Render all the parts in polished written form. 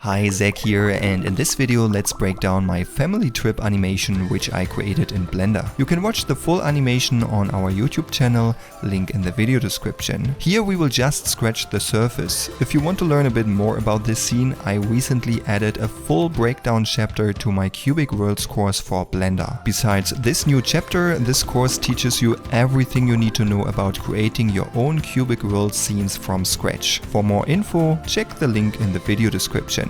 Hi, Zach here, and in this video let's break down my family trip animation which I created in Blender. You can watch the full animation on our YouTube channel, link in the video description. Here we will just scratch the surface. If you want to learn a bit more about this scene, I recently added a full breakdown chapter to my Cubic Worlds course for Blender. Besides this new chapter, this course teaches you everything you need to know about creating your own Cubic Worlds scenes from scratch. For more info, check the link in the video description.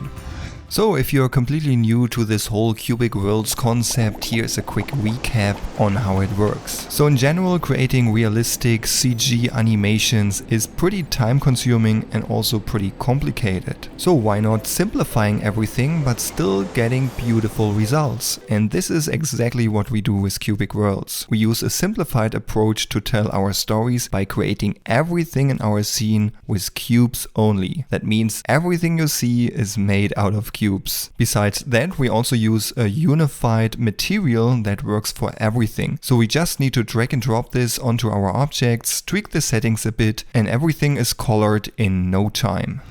So if you're completely new to this whole Cubic Worlds concept, here's a quick recap on how it works. So in general, creating realistic CG animations is pretty time consuming and also pretty complicated. So why not simplifying everything but still getting beautiful results? And this is exactly what we do with Cubic Worlds. We use a simplified approach to tell our stories by creating everything in our scene with cubes only. That means everything you see is made out of cubes. Besides that, we also use a unified material that works for everything. So we just need to drag and drop this onto our objects, tweak the settings a bit, and everything is colored in no time.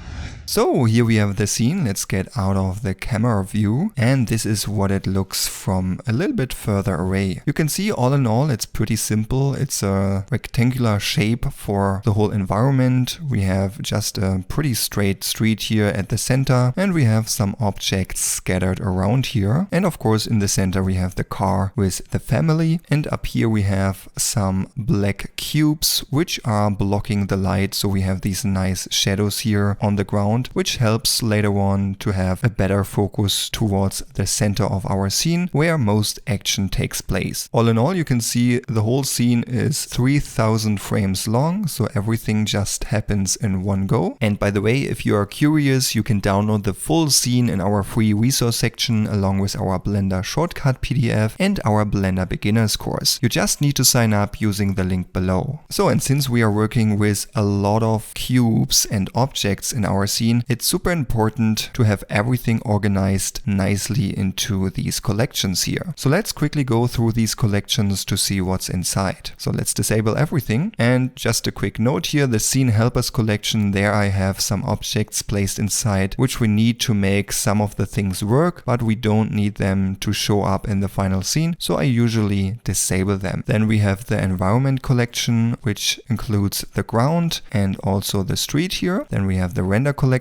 So here we have the scene. Let's get out of the camera view, and this is what it looks from a little bit further away. You can see all in all it's pretty simple. It's a rectangular shape for the whole environment. We have just a pretty straight street here at the center, and we have some objects scattered around here. And of course in the center we have the car with the family, and up here we have some black cubes which are blocking the light, so we have these nice shadows here on the ground, which helps later on to have a better focus towards the center of our scene where most action takes place. All in all, you can see the whole scene is 3000 frames long, so everything just happens in one go. And by the way, if you are curious, you can download the full scene in our free resource section along with our Blender shortcut PDF and our Blender beginners course. You just need to sign up using the link below. So, and since we are working with a lot of cubes and objects in our scene, it's super important to have everything organized nicely into these collections here. So let's quickly go through these collections to see what's inside. So let's disable everything, and just a quick note here, the scene helpers collection, there I have some objects placed inside which we need to make some of the things work, but we don't need them to show up in the final scene, so I usually disable them. Then we have the environment collection, which includes the ground and also the street here. Then we have the render collection,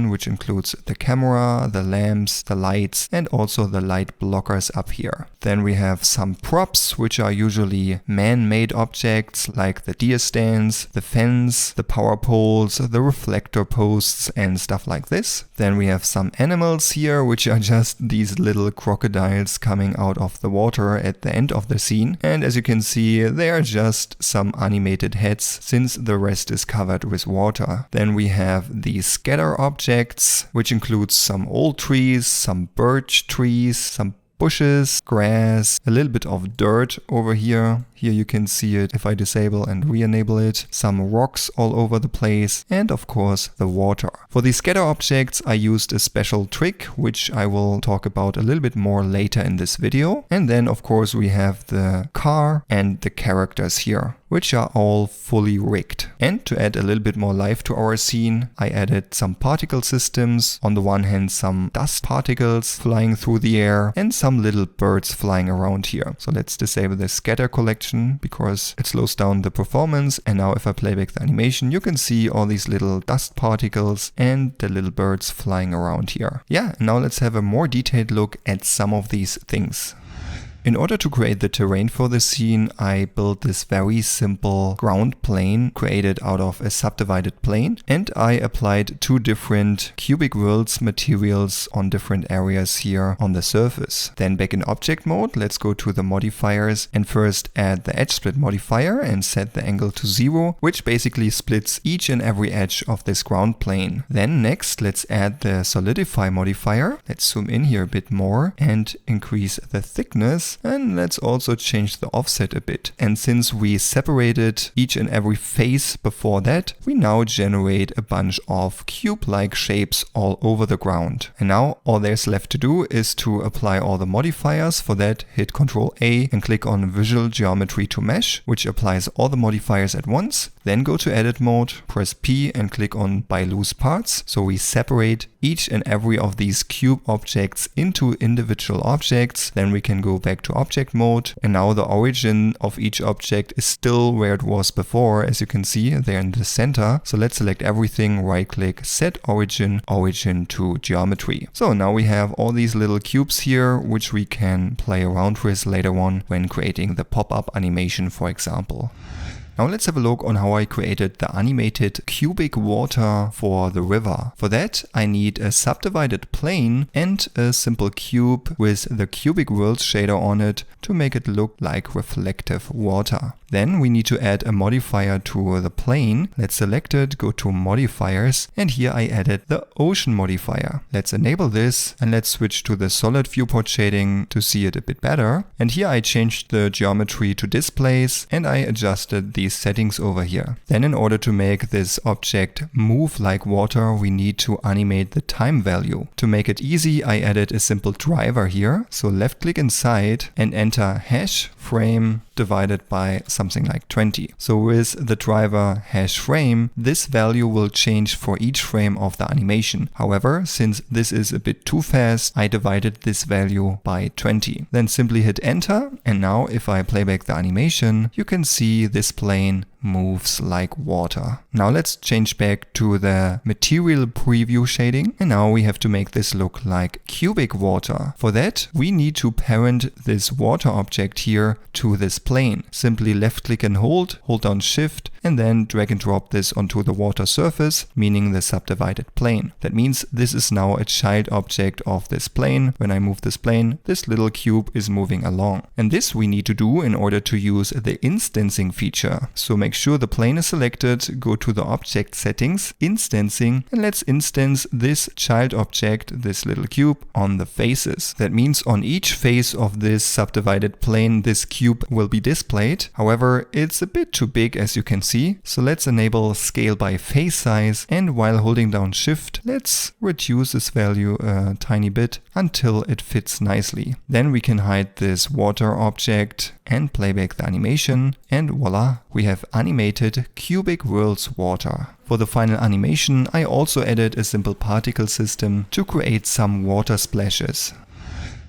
which includes the camera, the lamps, the lights, and also the light blockers up here. Then we have some props, which are usually man-made objects like the deer stands, the fence, the power poles, the reflector posts, and stuff like this. Then we have some animals here, which are just these little crocodiles coming out of the water at the end of the scene. And as you can see, they are just some animated heads since the rest is covered with water. Then we have these scatter objects, which includes some old trees, some birch trees, some bushes, grass, a little bit of dirt over here. Here you can see it if I disable and re-enable it. Some rocks all over the place, and of course the water. For these scatter objects I used a special trick which I will talk about a little bit more later in this video. And then of course we have the car and the characters here, which are all fully rigged. And to add a little bit more life to our scene, I added some particle systems. On the one hand, some dust particles flying through the air and some little birds flying around here. So let's disable the scatter collection because it slows down the performance. And now if I play back the animation, you can see all these little dust particles and the little birds flying around here. Yeah, now let's have a more detailed look at some of these things. In order to create the terrain for the scene, I built this very simple ground plane created out of a subdivided plane, and I applied two different Cubic Worlds materials on different areas here on the surface. Then back in object mode, let's go to the modifiers and first add the edge split modifier and set the angle to 0, which basically splits each and every edge of this ground plane. Then next, let's add the solidify modifier. Let's zoom in here a bit more and increase the thickness. And let's also change the offset a bit. And since we separated each and every face before that, we now generate a bunch of cube-like shapes all over the ground. And now all there's left to do is to apply all the modifiers. For that, hit Ctrl A and click on Visual Geometry to Mesh, which applies all the modifiers at once. Then go to edit mode, press P and click on by loose parts. So we separate each and every of these cube objects into individual objects. Then we can go back to object mode, and now the origin of each object is still where it was before. As you can see, they're in the center. So let's select everything, right click, set origin, origin to geometry. So now we have all these little cubes here, which we can play around with later on when creating the pop-up animation, for example. Now let's have a look on how I created the animated cubic water for the river. For that I need a subdivided plane and a simple cube with the cubic worlds shader on it to make it look like reflective water. Then we need to add a modifier to the plane. Let's select it, go to modifiers, and here I added the ocean modifier. Let's enable this and let's switch to the solid viewport shading to see it a bit better. And here I changed the geometry to displace and I adjusted these settings over here. Then in order to make this object move like water, we need to animate the time value. To make it easy, I added a simple driver here. So left click inside and enter hash frame divided by something like 20. So with the driver hash frame, this value will change for each frame of the animation. However, since this is a bit too fast, I divided this value by 20. Then simply hit enter, and now if I play back the animation, you can see this plane moves like water. Now let's change back to the material preview shading, and now we have to make this look like cubic water. For that we need to parent this water object here to this plane. Simply left click and hold down shift, and then drag and drop this onto the water surface, meaning the subdivided plane. That means this is now a child object of this plane. When I move this plane, this little cube is moving along. And this we need to do in order to use the instancing feature. So make sure the plane is selected, go to the object settings, instancing, and let's instance this child object, this little cube, on the faces. That means on each face of this subdivided plane, this cube will be displayed. However, it's a bit too big, as you can see. So let's enable scale by face size, and while holding down shift, let's reduce this value a tiny bit until it fits nicely. Then we can hide this water object and play back the animation, and voila, we have animated cubic worlds water. For the final animation, I also added a simple particle system to create some water splashes.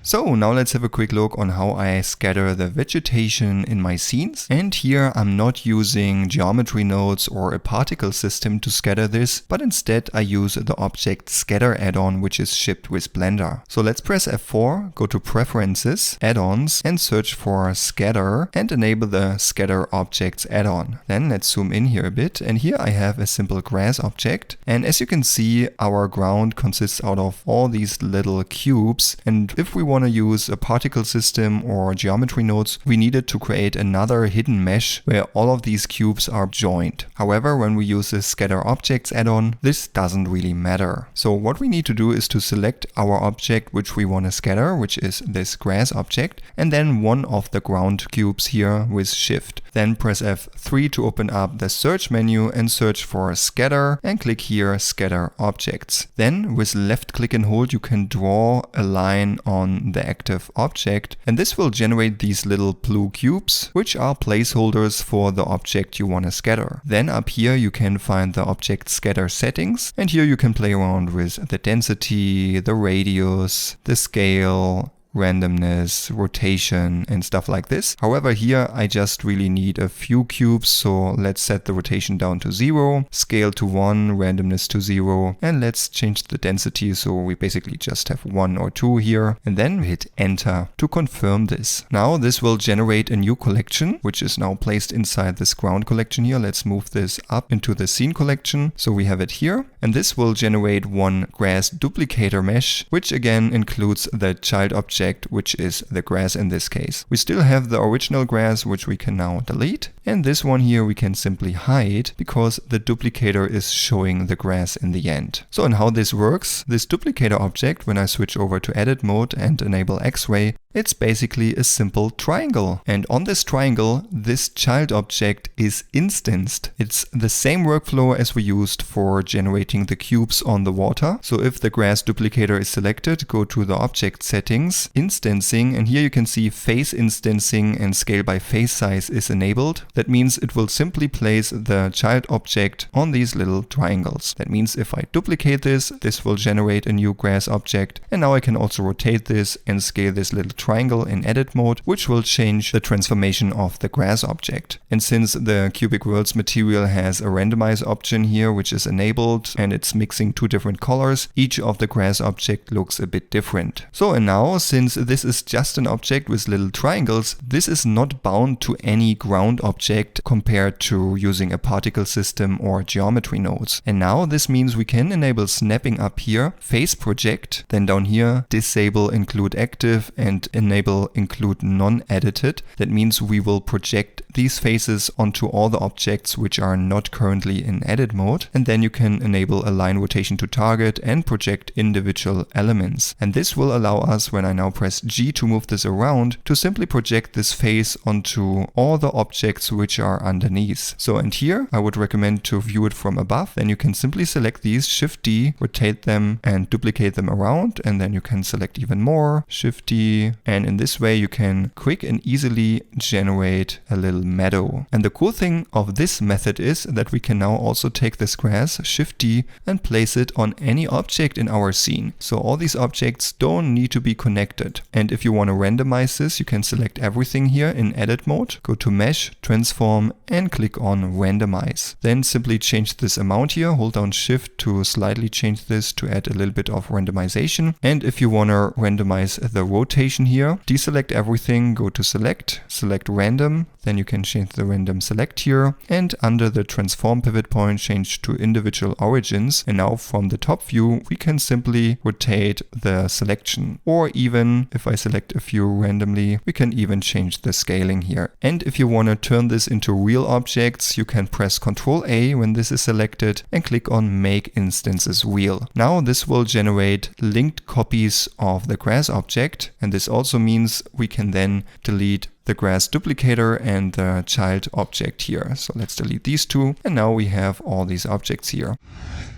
So now let's have a quick look on how I scatter the vegetation in my scenes. And here I'm not using geometry nodes or a particle system to scatter this, but instead I use the object scatter add-on, which is shipped with Blender. So let's press F4, go to preferences, add-ons, and search for scatter and enable the scatter objects add-on. Then let's zoom in here a bit, and here I have a simple grass object. And as you can see, our ground consists out of all these little cubes, and if we want to use a particle system or geometry nodes, we needed to create another hidden mesh where all of these cubes are joined. However, when we use the scatter objects add-on, this doesn't really matter. So what we need to do is to select our object which we want to scatter, which is this grass object, and then one of the ground cubes here with shift. Then press F3 to open up the search menu and search for scatter and click here scatter objects. Then with left click and hold you can draw a line on the active object, and this will generate these little blue cubes, which are placeholders for the object you want to scatter. Then up here you can find the object scatter settings, and here you can play around with the density, the radius, the scale, randomness, rotation, and stuff like this. However, here I just really need a few cubes, so let's set the rotation down to 0, scale to 1, randomness to 0, and let's change the density so we basically just have 1 or 2 here, and then hit enter to confirm this. Now this will generate a new collection, which is now placed inside this ground collection here. Let's move this up into the scene collection, so we have it here, and this will generate one grass duplicator mesh, which again includes the child object, which is the grass in this case. We still have the original grass, which we can now delete, and this one here we can simply hide because the duplicator is showing the grass in the end. So and how this works, this duplicator object, when I switch over to edit mode and enable X-ray, it's basically a simple triangle. And on this triangle, this child object is instanced. It's the same workflow as we used for generating the cubes on the water. So if the grass duplicator is selected, go to the object settings, instancing, and here you can see phase instancing and scale by phase size is enabled. That means it will simply place the child object on these little triangles. That means if I duplicate this, this will generate a new grass object, and now I can also rotate this and scale this little triangle in edit mode, which will change the transformation of the grass object. And since the Cubic Worlds material has a randomize option here, which is enabled, and it's mixing two different colors, each of the grass object looks a bit different. So and now, since this is just an object with little triangles, this is not bound to any ground object compared to using a particle system or geometry nodes. And now this means we can enable snapping up here, phase project, then down here disable include active and enable include non-edited. That means we will project these faces onto all the objects which are not currently in edit mode, and then you can enable align rotation to target and project individual elements. And this will allow us, when I now press G to move this around, to simply project this face onto all the objects which are underneath. So and here I would recommend to view it from above. Then you can simply select these, Shift D, rotate them and duplicate them around, and then you can select even more, Shift D, and in this way you can quick and easily generate a little meadow. And the cool thing of this method is that we can now also take this grass, Shift D, and place it on any object in our scene. So all these objects don't need to be connected. And if you want to randomize this, you can select everything here in edit mode, go to mesh, transform, and click on randomize. Then simply change this amount here, hold down Shift to slightly change this to add a little bit of randomization. And if you want to randomize the rotation here, deselect everything, go to select, select random, then you can change the random select here, and under the transform pivot point change to individual origins. And now from the top view we can simply rotate the selection, or even if I select a few randomly, we can even change the scaling here. And if you want to turn this into real objects, you can press Ctrl A when this is selected and click on make instances real. Now this will generate linked copies of the grass object, and this also means we can then delete the grass duplicator and the child object here. So let's delete these two, and now we have all these objects here.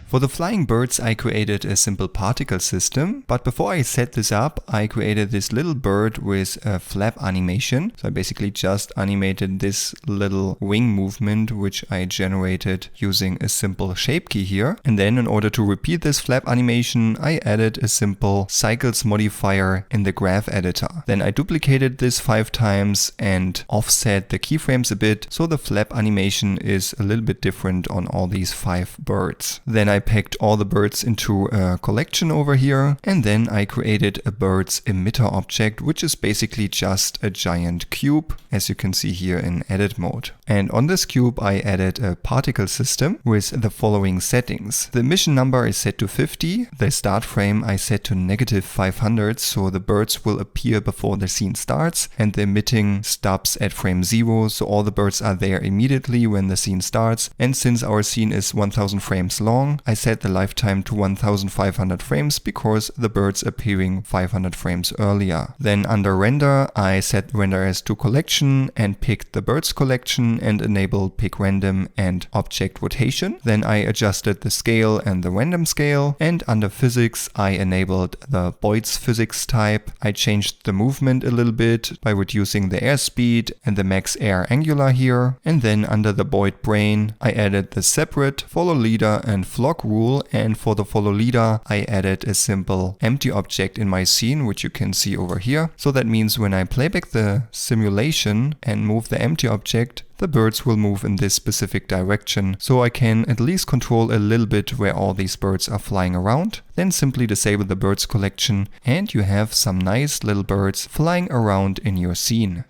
For the flying birds I created a simple particle system, but before I set this up I created this little bird with a flap animation. So I basically just animated this little wing movement which I generated using a simple shape key here. And then in order to repeat this flap animation I added a simple cycles modifier in the graph editor. Then I duplicated this 5 times and offset the keyframes a bit, so the flap animation is a little bit different on all these 5 birds. Then I packed all the birds into a collection over here, and then I created a bird's emitter object, which is basically just a giant cube, as you can see here in edit mode. And on this cube I added a particle system with the following settings. The emission number is set to 50, the start frame I set to -500, so the birds will appear before the scene starts, and the emitting stops at frame 0, so all the birds are there immediately when the scene starts. And since our scene is 1000 frames long, I set the lifetime to 1500 frames because the bird's appearing 500 frames earlier. Then under render, I set render as to collection and picked the birds collection and enabled pick random and object rotation. Then I adjusted the scale and the random scale, and under physics I enabled the Boyd's physics type. I changed the movement a little bit by reducing the airspeed and the max air angular here. And then under the Boyd brain I added the separate, follow leader and flock rule, and for the follow leader I added a simple empty object in my scene, which you can see over here. So that means when I playback the simulation and move the empty object, the birds will move in this specific direction, so I can at least control a little bit where all these birds are flying around. Then simply disable the birds collection and you have some nice little birds flying around in your scene.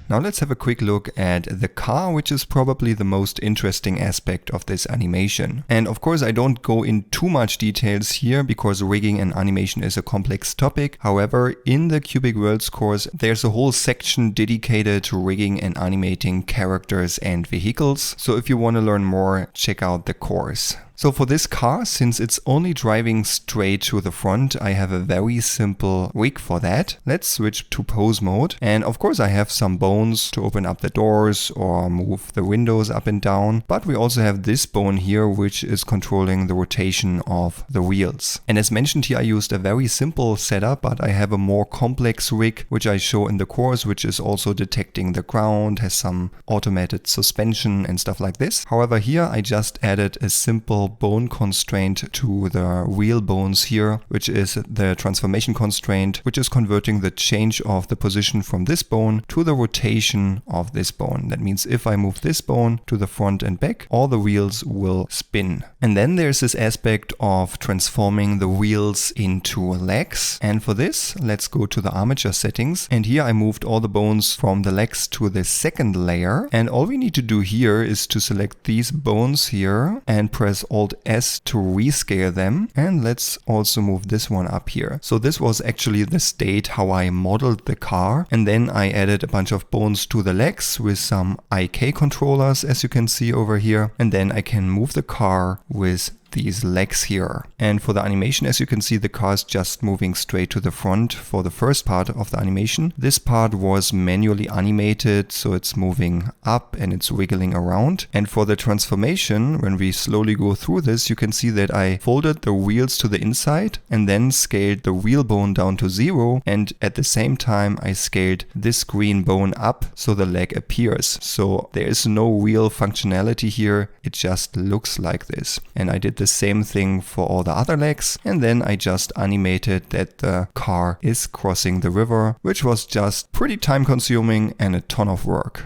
Now let's have a quick look at the car, which is probably the most interesting aspect of this animation. And of course I don't go in too much details here because rigging and animation is a complex topic. However, in the Cubic Worlds course there's a whole section dedicated to rigging and animating characters and vehicles. So if you want to learn more, check out the course. So for this car, since it's only driving straight to the front, I have a very simple rig for that. Let's switch to pose mode. And of course I have some bones to open up the doors or move the windows up and down. But we also have this bone here, which is controlling the rotation of the wheels. And as mentioned here, I used a very simple setup, but I have a more complex rig, which I show in the course, which is also detecting the ground, has some automated suspension and stuff like this. However, here I just added a simple bone constraint to the wheel bones here, which is the transformation constraint, which is converting the change of the position from this bone to the rotation of this bone. That means if I move this bone to the front and back, all the wheels will spin. And then there's this aspect of transforming the wheels into legs. And for this, let's go to the armature settings. And here I moved all the bones from the legs to the second layer. And all we need to do here is to select these bones here and press Alt S to rescale them. And let's also move this one up here. So this was actually the state how I modeled the car. And then I added a bunch of bones to the legs with some IK controllers, as you can see over here. And then I can move the car with these legs here. And for the animation, as you can see, the car is just moving straight to the front for the first part of the animation. This part was manually animated, so it's moving up and it's wiggling around. And for the transformation, when we slowly go through this, you can see that I folded the wheels to the inside and then scaled the wheel bone down to 0. And at the same time, I scaled this green bone up so the leg appears. So there is no wheel functionality here. It just looks like this. And I did the same thing for all the other legs, and then I just animated that the car is crossing the river, which was just pretty time consuming and a ton of work.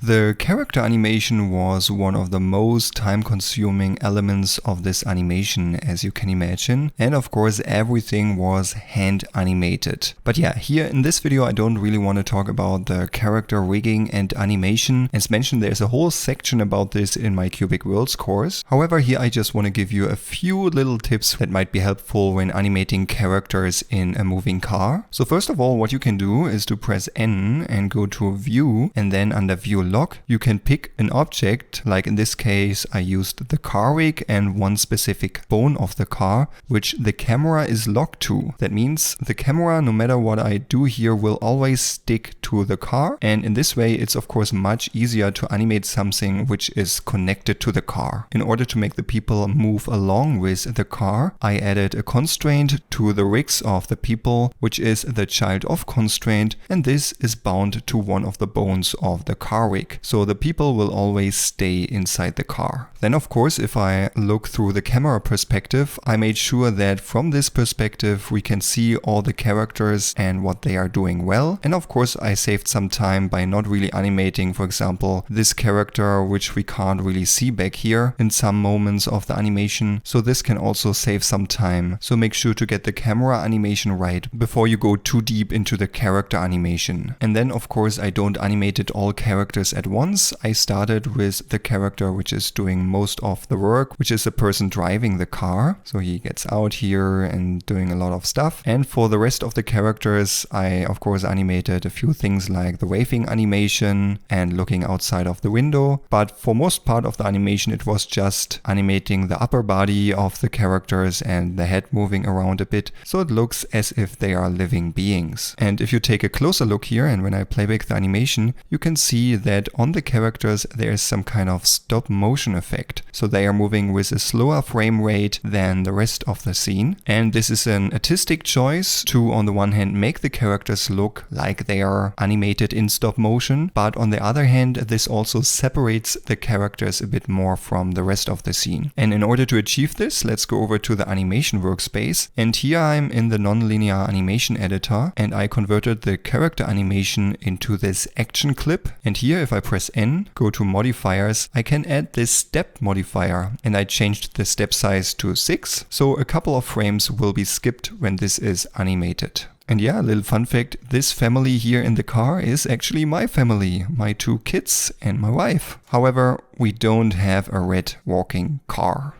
The character animation was one of the most time-consuming elements of this animation, as you can imagine. And of course, everything was hand animated. But yeah, here in this video, I don't really want to talk about the character rigging and animation. As mentioned, there's a whole section about this in my Cubic Worlds course. However, here I just want to give you a few little tips that might be helpful when animating characters in a moving car. So first of all, what you can do is to press N and go to View, and then under View Lock, you can pick an object, like in this case I used the car rig and one specific bone of the car, which the camera is locked to. That means the camera, no matter what I do here, will always stick to the car, and in this way it's of course much easier to animate something which is connected to the car. In order to make the people move along with the car, I added a constraint to the rigs of the people, which is the child of constraint, and this is bound to one of the bones of the car rig. So the people will always stay inside the car. Then of course, if I look through the camera perspective, I made sure that from this perspective we can see all the characters and what they are doing well. And of course I saved some time by not really animating, for example, this character, which we can't really see back here in some moments of the animation. So this can also save some time. So make sure to get the camera animation right before you go too deep into the character animation. And then of course I don't animate it all characters at once. I started with the character which is doing most of the work, which is the person driving the car. So he gets out here and doing a lot of stuff. And for the rest of the characters, I of course animated a few things like the waving animation and looking outside of the window. But for most part of the animation, it was just animating the upper body of the characters and the head moving around a bit. So it looks as if they are living beings. And if you take a closer look here, and when I play back the animation, you can see that on the characters there is some kind of stop motion effect. So they are moving with a slower frame rate than the rest of the scene. And this is an artistic choice to, on the one hand, make the characters look like they are animated in stop motion, but on the other hand, this also separates the characters a bit more from the rest of the scene. And in order to achieve this, let's go over to the animation workspace. And here I'm in the nonlinear animation editor, and I converted the character animation into this action clip. And here, if I press N, go to modifiers, I can add this step modifier, and I changed the step size to 6. So a couple of frames will be skipped when this is animated. And yeah, a little fun fact, this family here in the car is actually my family, my 2 kids and my wife. However, we don't have a red walking car.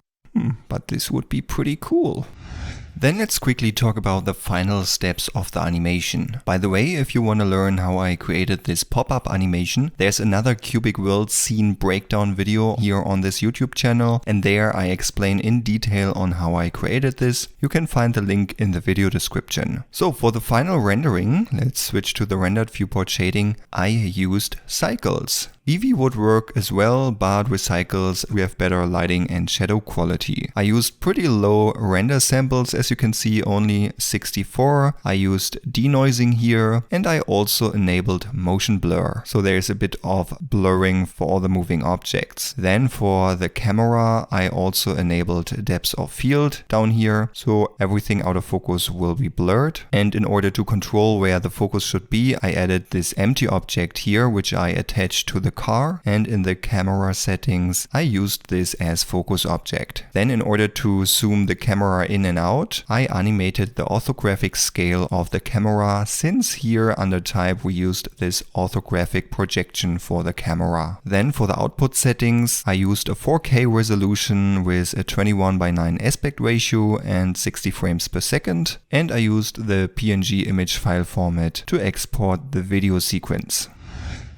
But this would be pretty cool. Then let's quickly talk about the final steps of the animation. By the way, if you want to learn how I created this pop-up animation, there's another Cubic World scene breakdown video here on this YouTube channel, and there I explain in detail on how I created this. You can find the link in the video description. So for the final rendering, let's switch to the rendered viewport shading. I used cycles. Eevee would work as well, but with cycles we have better lighting and shadow quality. I used pretty low render samples, as you can see, only 64. I used denoising here, and I also enabled motion blur. So there's a bit of blurring for all the moving objects. Then for the camera, I also enabled depth of field down here, so everything out of focus will be blurred. And in order to control where the focus should be, I added this empty object here, which I attached to the car, and in the camera settings I used this as focus object. Then in order to zoom the camera in and out, I animated the orthographic scale of the camera, since here under type we used this orthographic projection for the camera. Then for the output settings I used a 4K resolution with a 21:9 aspect ratio and 60 frames per second, and I used the PNG image file format to export the video sequence.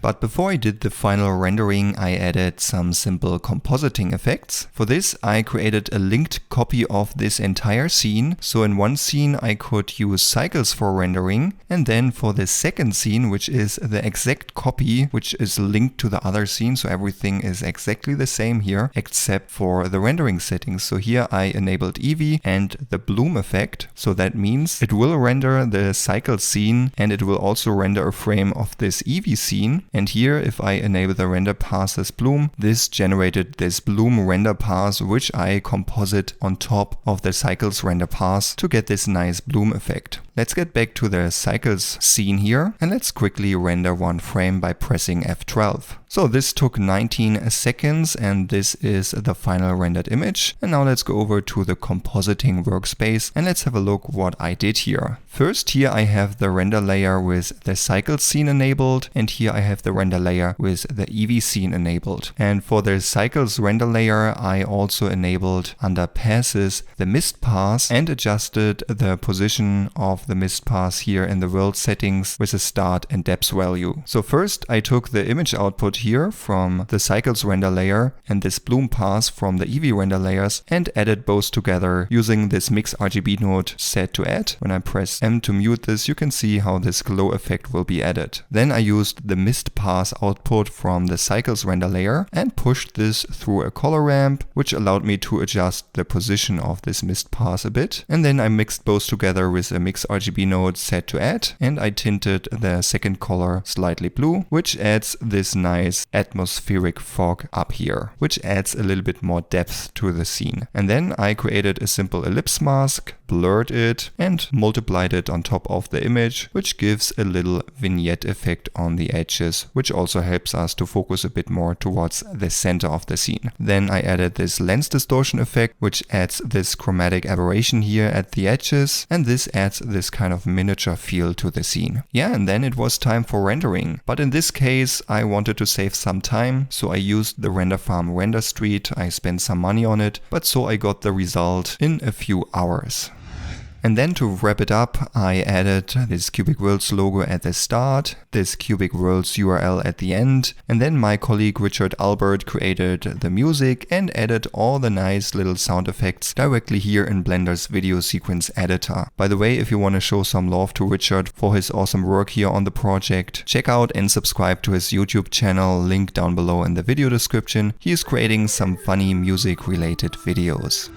But before I did the final rendering, I added some simple compositing effects. For this, I created a linked copy of this entire scene. So in one scene, I could use cycles for rendering. And then for the second scene, which is the exact copy, which is linked to the other scene. So everything is exactly the same here, except for the rendering settings. So here I enabled Eevee and the bloom effect. So that means it will render the cycle scene, and it will also render a frame of this Eevee scene. And here, if I enable the render path as bloom, this generated this bloom render path, which I composite on top of the cycles render path to get this nice bloom effect. Let's get back to the cycles scene here, and let's quickly render one frame by pressing F12. So this took 19 seconds, and this is the final rendered image. And now let's go over to the compositing workspace and let's have a look what I did here. First, here I have the render layer with the cycles scene enabled, and here I have the render layer with the Eevee scene enabled. And for the cycles render layer, I also enabled under passes the mist path and adjusted the position of the mist path here in the world settings with a start and depth value. So first I took the image output here from the cycles render layer and this bloom path from the Eevee render layers and added both together using this mix RGB node set to add. When I press M to mute this, you can see how this glow effect will be added. Then I used the mist path output from the cycles render layer and pushed this through a color ramp, which allowed me to adjust the position of this mist path a bit. And then I mixed both together with a mix RGB node set to add, and I tinted the second color slightly blue, which adds this nice atmospheric fog up here, which adds a little bit more depth to the scene. And then I created a simple ellipse mask, blurred it and multiplied it on top of the image, which gives a little vignette effect on the edges, which also helps us to focus a bit more towards the center of the scene. Then I added this lens distortion effect, which adds this chromatic aberration here at the edges, and this adds this kind of miniature feel to the scene. Yeah, and then it was time for rendering. But in this case, I wanted to save some time, so I used the render farm render street. I spent some money on it, but so I got the result in a few hours. And then to wrap it up, I added this Cubic Worlds logo at the start, this Cubic Worlds URL at the end, and then my colleague Richard Albert created the music and added all the nice little sound effects directly here in Blender's video sequence editor. By the way, if you want to show some love to Richard for his awesome work here on the project, check out and subscribe to his YouTube channel, link down below in the video description. He is creating some funny music related videos.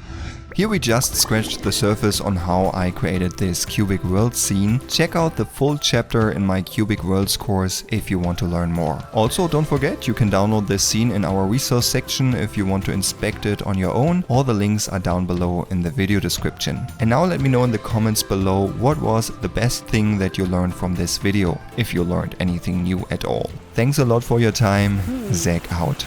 Here we just scratched the surface on how I created this Cubic Worlds scene. Check out the full chapter in my Cubic Worlds course if you want to learn more. Also, don't forget, you can download this scene in our resource section if you want to inspect it on your own. All the links are down below in the video description. And now let me know in the comments below what was the best thing that you learned from this video, if you learned anything new at all. Thanks a lot for your time. Zach out.